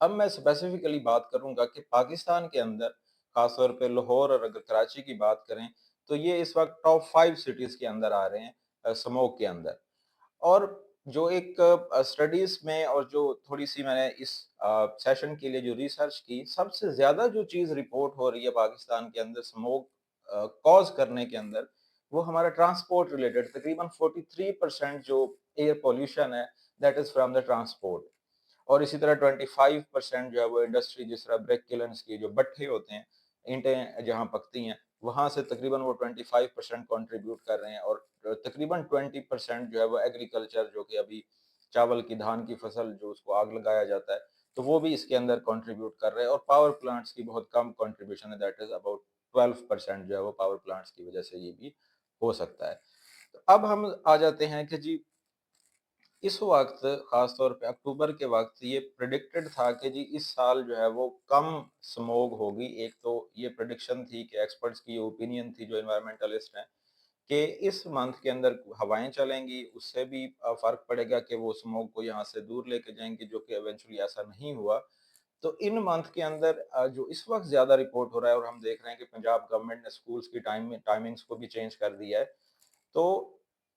اب میں اسپیسیفکلی بات کروں گا کہ پاکستان کے اندر خاص طور پہ لاہور اور اگر کراچی کی بات کریں تو یہ اس وقت ٹاپ 5 سٹیز کے اندر آ رہے ہیں سموک کے اندر. اور جو ایک اسٹڈیز میں اور جو تھوڑی سی میں نے اس سیشن کے لیے جو ریسرچ کی، سب سے زیادہ جو چیز رپورٹ ہو رہی ہے پاکستان کے اندر سموک کاز کرنے کے اندر، وہ ہمارا ٹرانسپورٹ ریلیٹڈ تقریباً 43% جو ایئر پولوشن ہے that is from the transport. اور اسی طرح 25% جو ہے وہ انڈسٹری، جس طرح بریک کلنس کی جو بٹھے ہوتے ہیں، اینٹیں جہاں پکتی ہیں، وہاں سے تقریباً وہ 25% کنٹریبیوٹ کر رہے ہیں. اور تقریباً 20% جو ہے وہ ایگریکلچر، جو کہ ابھی چاول کی دھان کی فصل جو اس کو آگ لگایا جاتا ہے، تو وہ بھی اس کے اندر کنٹریبیوٹ کر رہے ہیں. اور پاور پلانٹس کی بہت کم کنٹریبیوشن ہے، دیٹ از اباؤٹ 12% جو ہے وہ پاور پلانٹس کی وجہ سے یہ بھی ہو سکتا ہے. تو اب ہم آ جاتے ہیں کہ جی اس وقت خاص طور پہ اکتوبر کے وقت یہ پریڈکٹڈ تھا کہ جی اس سال جو ہے وہ کم سموگ ہوگی. ایک تو یہ پریڈکشن تھی کہ ایکسپرٹس کی یہ اوپینین تھی جو انوائرمنٹلسٹ ہیں، کہ اس منتھ کے اندر ہوائیں چلیں گی، اس سے بھی فرق پڑے گا کہ وہ سموگ کو یہاں سے دور لے کے جائیں گے، جو کہ ایونچولی ایسا نہیں ہوا. تو ان منتھ کے اندر جو اس وقت زیادہ رپورٹ ہو رہا ہے، اور ہم دیکھ رہے ہیں کہ پنجاب گورنمنٹ نے سکولز کی ٹائمنگز کو بھی چینج کر دیا ہے، تو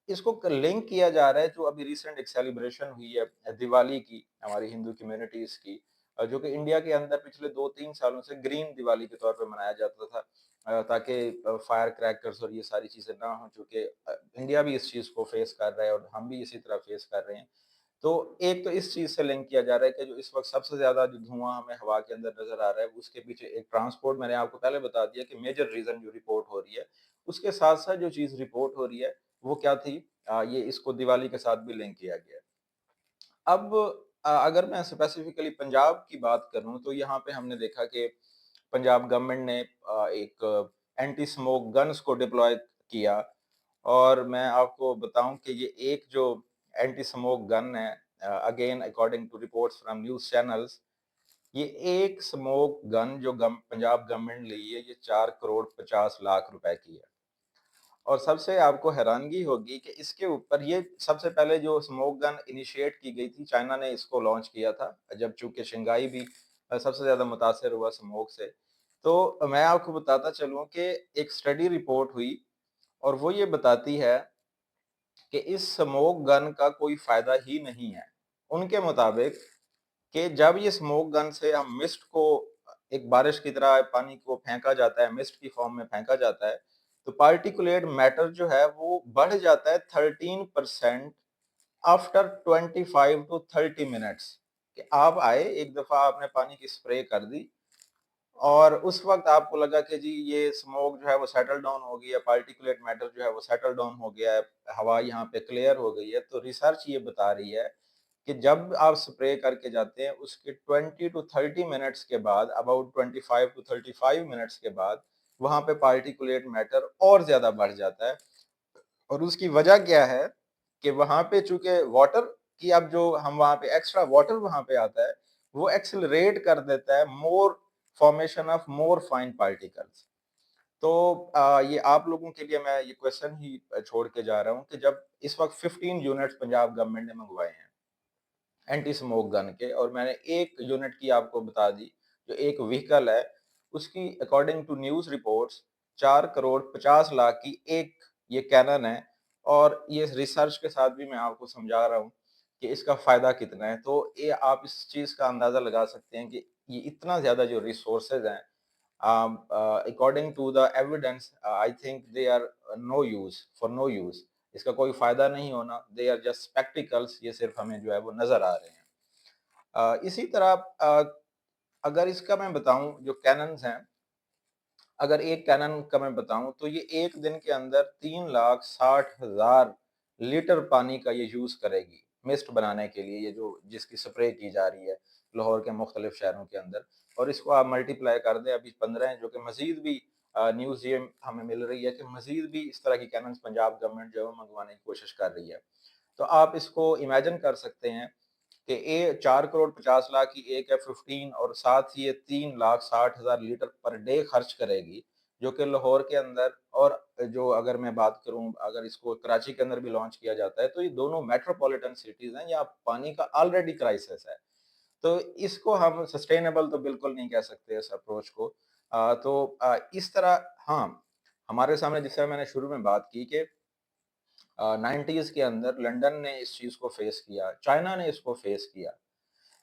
اس کو لنک کیا جا رہا ہے جو ابھی ریسنٹ ایک سیلیبریشن ہوئی ہے دیوالی کی ہماری ہندو کمیونٹیز کی، جو کہ انڈیا کے اندر پچھلے 2-3 سالوں سے گرین دیوالی کے طور پہ منایا جاتا تھا، تاکہ فائر کریکرز اور یہ ساری چیزیں نہ ہوں، چونکہ انڈیا بھی اس چیز کو فیس کر رہا ہے اور ہم بھی اسی طرح فیس کر رہے ہیں. تو ایک تو اس چیز سے لنک کیا جا رہا ہے کہ جو اس وقت سب سے زیادہ جو دھواں ہمیں ہوا کے اندر نظر آ رہا ہے، اس کے پیچھے ایک ٹرانسپورٹ، میں نے آپ کو پہلے بتا دیا کہ میجر ریزن جو رپورٹ ہو رہی ہے، اس کے ساتھ ساتھ جو چیز رپورٹ ہو رہی ہے وہ کیا تھی، یہ اس کو دیوالی کے ساتھ بھی لنک کیا گیا. اب اگر میں اسپیسیفکلی پنجاب کی بات کروں تو یہاں پہ ہم نے دیکھا کہ پنجاب گورنمنٹ نے ایک اینٹی سموک گنز کو ڈپلوائے کیا. اور میں آپ کو بتاؤں کہ یہ ایک جو اینٹی سموک گن ہے، again according to reports from news channels, یہ ایک سموک گن جو پنجاب گورنمنٹ لی ہے، یہ 4 کروڑ 50 لاکھ روپے کی ہے. اور سب سے آپ کو حیرانگی ہوگی کہ اس کے اوپر یہ سب سے پہلے جو سموک گن انیشیٹ کی گئی تھی، چائنا نے اس کو لانچ کیا تھا، جب چونکہ شنگائی بھی سب سے زیادہ متاثر ہوا سموک سے. تو میں آپ کو بتاتا چلوں کہ ایک سٹڈی رپورٹ ہوئی اور وہ یہ بتاتی ہے کہ اس سموک گن کا کوئی فائدہ ہی نہیں ہے. ان کے مطابق کہ جب یہ سموک گن سے ہم مسٹ کو ایک بارش کی طرح پانی کو پھینکا جاتا ہے، مسٹ کی فارم میں پھینکا جاتا ہے، تو پارٹیکولیٹ میٹر جو ہے وہ بڑھ جاتا ہے 13% آفٹر 25 to 30 منٹس. کہ آپ آئے ایک دفعہ آپ نے پانی کی سپرے کر دی اور اس وقت آپ کو لگا کہ جی یہ سموک جو ہے وہ سیٹل ڈاؤن ہو گئی ہے، پارٹیکولیٹ میٹر جو ہے وہ سیٹل ڈاؤن ہو گیا ہے، ہوا یہاں پہ کلیئر ہو گئی ہے. تو ریسرچ یہ بتا رہی ہے کہ جب آپ سپرے کر کے جاتے ہیں اس کے 20 to 30 منٹس کے بعد، اباؤٹ 25 to 35 منٹس کے بعد، وہاں پہ پارٹیکولیٹ میٹر اور زیادہ بڑھ جاتا ہے. اور اس کی وجہ کیا ہے کہ وہاں پہ چونکہ واٹر کی، اب جو ہم وہاں پہ ایکسٹرا واٹر وہاں پہ آتا ہے، وہ ایکسلریٹ کر دیتا ہے more formation of more fine particles. تو یہ آپ لوگوں کے لیے میں یہ کویسچن ہی چھوڑ کے جا رہا ہوں کہ جب اس وقت 15 یونٹس پنجاب گورنمنٹ نے منگوائے ہیں اینٹی سموک گن کے، اور میں نے ایک یونٹ کی آپ کو بتا دی جو ایک وہیکل ہے، اس کی according to news reports 4 crore 50 lakh کی ایک یہ کینن ہے. اور یہ ریسرچ کے ساتھ بھی میں آپ کو سمجھا رہا ہوں کہ اس کا فائدہ کتنا ہے. تو یہ آپ اس چیز کا اندازہ لگا سکتے ہیں کہ یہ اتنا زیادہ جو ریسورسز ہیں، according to the evidence, I think they are no use, for no use. اس کا کوئی فائدہ نہیں ہونا. they are just spectacles. یہ صرف ہمیں جو ہے وہ نظر آ رہے ہیں. اسی طرح اگر اس کا میں بتاؤں جو کیننز ہیں، اگر ایک کینن کا میں بتاؤں تو یہ ایک دن کے اندر 3,60,000 لیٹر پانی کا یہ یوز کرے گی مسٹ بنانے کے لیے، یہ جو جس کی سپرے کی جا رہی ہے لاہور کے مختلف شہروں کے اندر. اور اس کو آپ ملٹی پلائی کر دیں، ابھی 15 ہیں، جو کہ مزید بھی نیوز یہ ہمیں مل رہی ہے کہ مزید بھی اس طرح کی کیننز پنجاب گورنمنٹ جو ہے منگوانے کی کوشش کر رہی ہے. تو آپ اس کو امیجن کر سکتے ہیں کہ 4 کروڑ 50 لاکھ کی ایک ہے 15، اور ساتھ ہی یہ 3,60,000 لیٹر پر ڈے خرچ کرے گی، جو کہ لاہور کے اندر، اور جو اگر میں بات کروں اگر اس کو کراچی کے اندر بھی لانچ کیا جاتا ہے تو یہ دونوں میٹروپولیٹن سٹیز ہیں، یا پانی کا آلریڈی کرائسس ہے. تو اس کو ہم سسٹینیبل تو بالکل نہیں کہہ سکتے اس اپروچ کو. تو اس طرح ہاں ہمارے سامنے جس طرح میں نے شروع میں بات کی کہ 90s کے اندر لنڈن نے اس چیز کو فیس کیا, چائنا نے اس کو فیس کیا.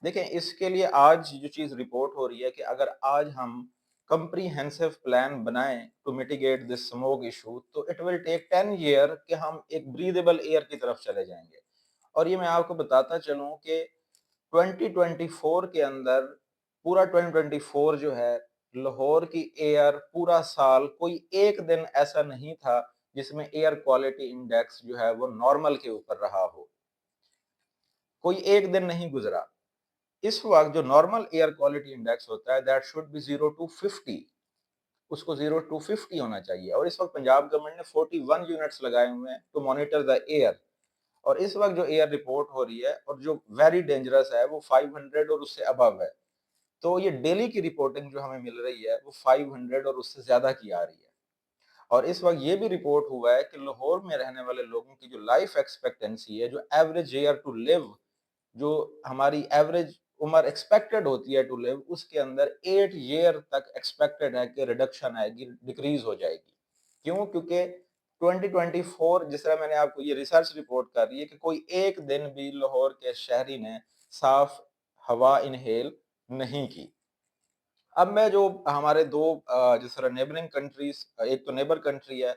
دیکھیں اس کے لیے آج جو چیز رپورٹ ہو رہی ہے کہ اگر آج ہم کمپریہنسو پلان بنائیں to mitigate this smog issue, تو اٹ ول ٹیک 10 ایئر کہ ہم ایک بریدیبل ایئر کی طرف چلے جائیں گے. اور یہ میں آپ کو بتاتا چلوں کہ 2024 کے اندر پورا 2024 جو ہے لاہور کی ایئر پورا سال کوئی ایک دن ایسا نہیں تھا جس میں ایئر کوالٹی انڈیکس جو ہے وہ نارمل کے اوپر رہا ہو, کوئی ایک دن نہیں گزرا. اس وقت جو نارمل ایئر کوالٹی انڈیکس ہوتا ہے دیٹ شوڈ بی 0 to 50, اس کو 0 to 50 ہونا چاہیے. اور اس وقت پنجاب گورنمنٹ نے 41 یونٹس لگائے ہوئے ہیں ٹو مانیٹر دا ایئر. اور اس وقت جو ایئر رپورٹ ہو رہی ہے اور جو ویری ڈینجرس ہے وہ 500 اور اس سے ابو ہے. تو یہ ڈیلی کی رپورٹنگ جو ہمیں مل رہی ہے وہ 500 اور اس سے زیادہ کی آ رہی ہے. اور اس وقت یہ بھی رپورٹ ہوا ہے کہ لاہور میں رہنے والے لوگوں کی جو لائف ایکسپیکٹنسی ہے, جو ایوریج ایئر ٹو لیو, جو ہماری ایوریج عمر ایکسپیکٹڈ ہوتی ہے ٹو لیو, اس کے اندر 8 ایئر تک ایکسپیکٹڈ ہے کہ ریڈکشن آئے گی, ڈیکریز ہو جائے گی. کیوں؟ کیونکہ 2024 جس طرح میں نے آپ کو یہ ریسرچ رپورٹ کر رہی ہے کہ کوئی ایک دن بھی لاہور کے شہری نے صاف ہوا انہیل نہیں کی. اب میں جو ہمارے دو جس طرح نیبرنگ کنٹریز, ایک تو نیبر کنٹری ہے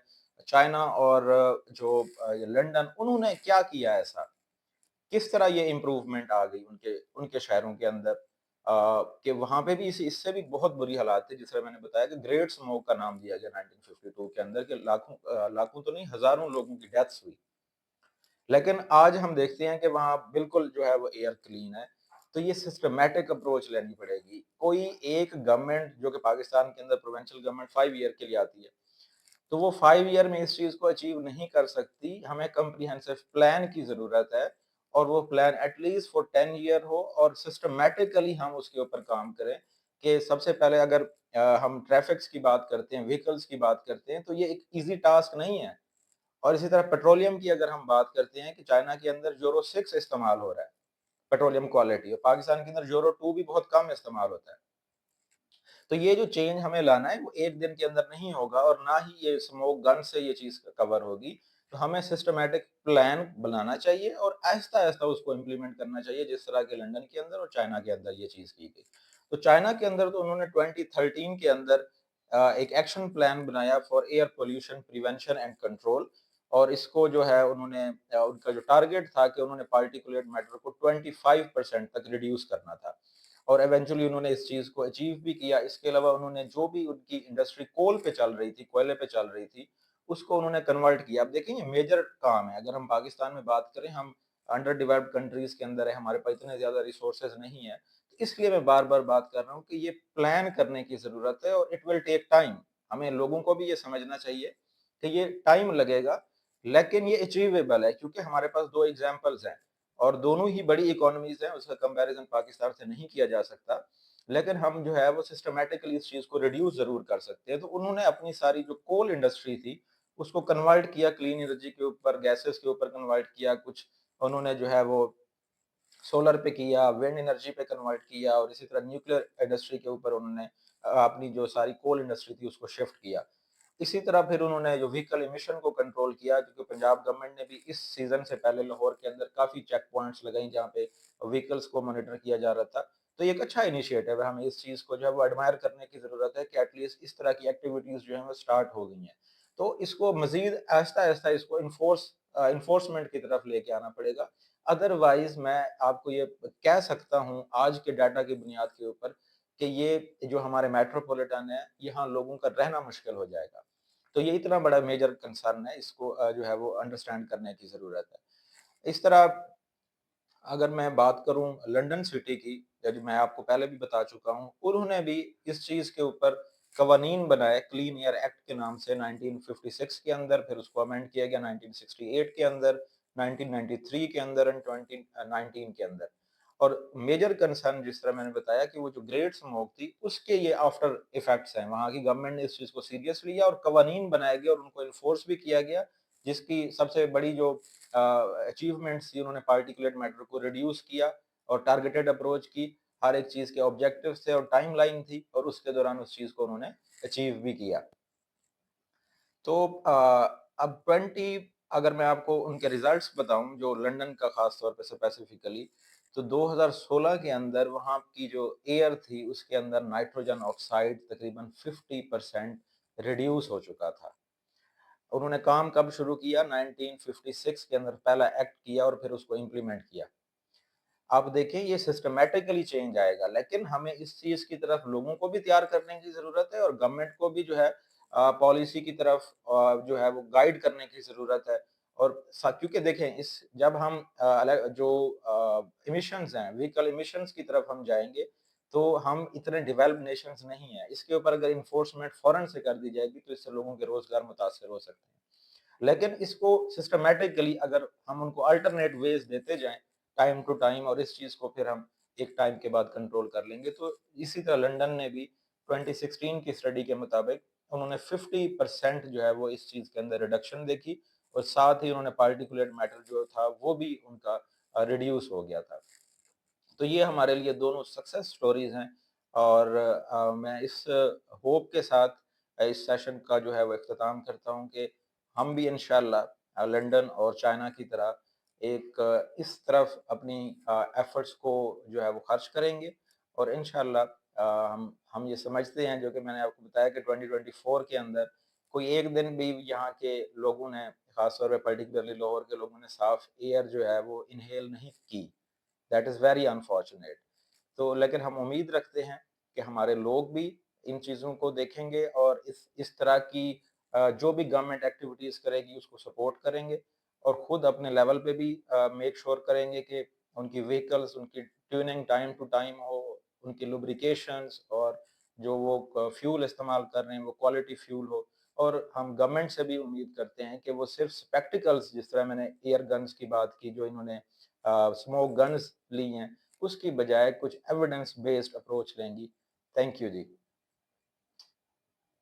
چائنا اور جو لنڈن, انہوں نے کیا کیا ایسا, کس طرح یہ امپروومنٹ آ گئی ان کے شہروں کے اندر کہ وہاں پہ بھی اس سے بھی بہت بری حالات تھی. جس طرح میں نے بتایا کہ گریٹ اسموگ کا نام دیا گیا 1952 کے اندر کہ لاکھوں تو نہیں ہزاروں لوگوں کی ڈیتھس ہوئی. لیکن آج ہم دیکھتے ہیں کہ وہاں بالکل جو ہے وہ ایئر کلین ہے. تو یہ سسٹمیٹک اپروچ لینی پڑے گی. کوئی ایک گورنمنٹ جو کہ پاکستان کے اندر پروونشل گورنمنٹ 5 ایئر کے لیے آتی ہے, تو وہ 5 ایئر میں اس چیز کو اچیو نہیں کر سکتی. ہمیں کمپریہنسو پلان کی ضرورت ہے, اور وہ plan at least for 10 year ہو, اور سسٹمیٹکلی ہم اس کے اوپر کام کریں. کہ سب سے پہلے اگر ہم ٹریفکس کی بات کرتے ہیں, وہیکلز کی بات کرتے ہیں, تو یہ ایک ایزی ٹاسک نہیں ہے. اور اسی طرح پیٹرولیم کی اگر ہم بات کرتے ہیں کہ چائنا کے اندر یورو 6 استعمال ہو رہا ہے پیٹرولیم کوالٹی, اور پاکستان کے اندر یورو 2 بھی بہت کم استعمال ہوتا ہے. تو یہ جو چینج ہمیں لانا ہے وہ ایک دن کے اندر نہیں ہوگا, اور نہ ہی یہ اسموک گن سے یہ چیز کور ہوگی. تو ہمیں سسٹمیٹک پلان بنانا چاہیے اور آہستہ آہستہ اس کو امپلیمنٹ کرنا چاہیے, جس طرح کہ لنڈن کے اندر اور چائنا کے اندر یہ چیز کی گئی. تو چائنا کے اندر تو انہوں نے 2013 کے اندر ایک ایکشن پلان بنایا for air pollution prevention and control, اور اس کو جو ہے انہوں نے ان کا جو ٹارگیٹ تھا کہ انہوں نے پارٹیکولیٹ میٹر کو 25% تک ریڈیوس کرنا تھا, اور ایونچولی انہوں نے اس چیز کو اچیو بھی کیا. اس کے علاوہ انہوں نے جو بھی ان کی انڈسٹری کول پہ چل رہی تھی, کوئلے پہ چل رہی تھی, اس کو انہوں نے کنورٹ کیا. اب دیکھیں یہ میجر کام ہے. اگر ہم پاکستان میں بات کریں, ہم انڈر ڈیولپڈ کنٹریز کے اندر ہے, ہمارے پاس اتنے زیادہ ریسورسز نہیں ہیں. اس لیے میں بار بار بات کر رہا ہوں کہ یہ پلان کرنے کی ضرورت ہے, اور اٹ ول ٹیک ٹائم. ہمیں لوگوں کو بھی یہ سمجھنا چاہیے کہ یہ ٹائم لگے گا, لیکن یہ اچیویبل ہے, کیونکہ ہمارے پاس دو ایگزامپلز ہیں اور دونوں ہی بڑی اکانومیز ہیں. اس کا کمپیریزن پاکستان سے نہیں کیا جا سکتا, لیکن ہم جو ہے وہ سسٹمیٹکلی اس چیز کو ریڈیوس ضرور کر سکتے ہیں. تو انہوں نے اپنی ساری جو کول انڈسٹری تھی اس کو کنورٹ کیا کلین انرجی کے اوپر, گیسز کے اوپر کنورٹ کیا, کچھ انہوں نے جو ہے وہ سولر پہ کیا, وینڈ انرجی پہ کنورٹ کیا, اور اسی طرح نیوکلیر انڈسٹری کے اوپر انہوں نے اپنی جو ساری کول انڈسٹری تھی اس کو شفٹ کیا. اسی طرح پھر انہوں نے جو وہیکل ایمیشن کو کنٹرول کیا, کیونکہ پنجاب گورنمنٹ نے بھی اس سیزن سے پہلے لاہور کے اندر کافی چیک پوائنٹس لگائیں جہاں پہ وہیکلس کو مانیٹر کیا جا رہا تھا. تو یہ ایک اچھا انیشیٹو ہے, ہمیں اس چیز کو جو ہے وہ ایڈمائر کرنے کی ضرورت ہے کہ ایٹ لیسٹ اس طرح کی ایکٹیویٹیز جو ہیں وہ سٹارٹ ہو گئی ہیں. تو اس کو مزید آہستہ آہستہ اس کو انفورسمنٹ کی طرف لے کے آنا پڑے گا. ادروائز میں آپ کو یہ کہہ سکتا ہوں آج کے ڈاٹا کی بنیاد کے اوپر کہ یہ جو ہمارے میٹروپولیٹن ہے, یہاں لوگوں کا رہنا مشکل ہو جائے گا. تو یہ اتنا بڑا میجر کنسرن ہے, اس کو جو ہے وہ انڈرسٹینڈ کرنے کی ضرورت ہے. اس طرح اگر میں بات کروں لنڈن سٹی کی, جو میں آپ کو پہلے بھی بتا چکا ہوں, انہوں نے بھی اس چیز کے اوپر قوانین بنائے کلین ایئر ایکٹ کے نام سے 1956 کے اندر, پھر اس کو امینڈ کیا گیا 1968 کے اندر, 1993 کے اندر اور 2019 کے اندر. اور میجر کنسرن جس طرح میں نے بتایا کہ وہ جو گریٹ اسموگ تھی اس کے یہ آفٹر ایفیکٹس ہیں. وہاں کی گورنمنٹ نے اس چیز کو سیریس لیا اور قوانین بنائے گئے اور ان کو انفورس بھی کیا گیا, جس کی سب سے بڑی جو اچیومنٹس تھی, انہوں نے پارٹیکولیٹ میٹر کو ریڈیوس کیا اور ٹارگیٹڈ اپروچ کی. ہر ایک چیز کے آبجیکٹیوز تھے اور ٹائم لائن تھی، اور اس کے دوران اس چیز کو انہوں نے اچیو بھی کیا۔ تو اب 20 اگر میں آپ کو ان کے ریزلٹس بتاؤں جو لنڈن کا خاص طور پہ اسپیسیفکلی، تو 2016 کے اندر وہاں کی جو ایئر تھی اس کے اندر نائٹروجن آکسائڈ تقریباً 50% ریڈیوس ہو چکا تھا۔ انہوں نے کام کب شروع کیا؟ 1956 کے اندر پہلا ایکٹ کیا اور پھر اس کو امپلیمنٹ کیا۔ آپ دیکھیں یہ سسٹمیٹکلی چینج آئے گا، لیکن ہمیں اس چیز کی طرف لوگوں کو بھی تیار کرنے کی ضرورت ہے، اور گورنمنٹ کو بھی جو ہے پالیسی کی طرف جو ہے وہ گائیڈ کرنے کی ضرورت ہے۔ اور کیونکہ دیکھیں جب ہم جو ایمیشنز ہیں، وہیکل ایمیشنز کی طرف ہم جائیں گے، تو ہم اتنے ڈیولپ نیشنز نہیں ہیں، اس کے اوپر اگر انفورسمنٹ فوراً سے کر دی جائے گی تو اس سے لوگوں کے روزگار متاثر ہو سکتے ہیں۔ لیکن اس کو سسٹمیٹکلی اگر ہم ان کو الٹرنیٹ ویز دیتے جائیں ٹائم ٹو ٹائم، اور اس چیز کو پھر ہم ایک ٹائم کے بعد کنٹرول کر لیں گے، تو اسی طرح لنڈن نے بھی 2016 کی اسٹڈی کے مطابق انہوں نے 50% جو ہے وہ اس چیز کے اندر ریڈکشن دیکھی، اور ساتھ ہی انہوں نے پارٹیکولیٹ میٹر جو تھا وہ بھی ان کا ریڈیوس ہو گیا تھا۔ تو یہ ہمارے لیے دونوں سکسیس سٹوریز ہیں، اور میں اس ہوپ کے ساتھ اس سیشن کا جو ہے وہ اختتام کرتا ہوں کہ ہم بھی انشاءاللہ لنڈن اور چائنا کی طرح ایک اس طرف اپنی ایفرٹس کو جو ہے وہ خرچ کریں گے، اور انشاءاللہ ہم یہ سمجھتے ہیں، جو کہ میں نے آپ کو بتایا کہ 2024 کے اندر کوئی ایک دن بھی یہاں کے لوگوں نے، خاص طور پہ پرٹیکولرلی لاہور کے لوگوں نے، صاف ایئر جو ہے وہ انہیل نہیں کی۔ That is very unfortunate. تو لیکن ہم امید رکھتے ہیں کہ ہمارے لوگ بھی ان چیزوں کو دیکھیں گے، اور اس طرح کی جو بھی گورنمنٹ ایکٹیویٹیز کرے گی اس کو سپورٹ کریں گے، اور خود اپنے لیول پہ بھی میک شور کریں گے کہ ان کی وہیکلز، ان کی ٹیوننگ ٹائم ٹو ٹائم ہو، ان کی لوبریکیشنز، اور جو وہ فیول استعمال کر رہے ہیں وہ کوالٹی فیول ہو۔ اور ہم گورنمنٹ سے بھی امید کرتے ہیں کہ وہ صرف سپیکٹیکلز، جس طرح میں نے ایئر گنز کی بات کی جو انہوں نے اسموک گنز لی ہیں، اس کی بجائے کچھ ایویڈنس بیسڈ اپروچ لیں گی۔ Thank you G.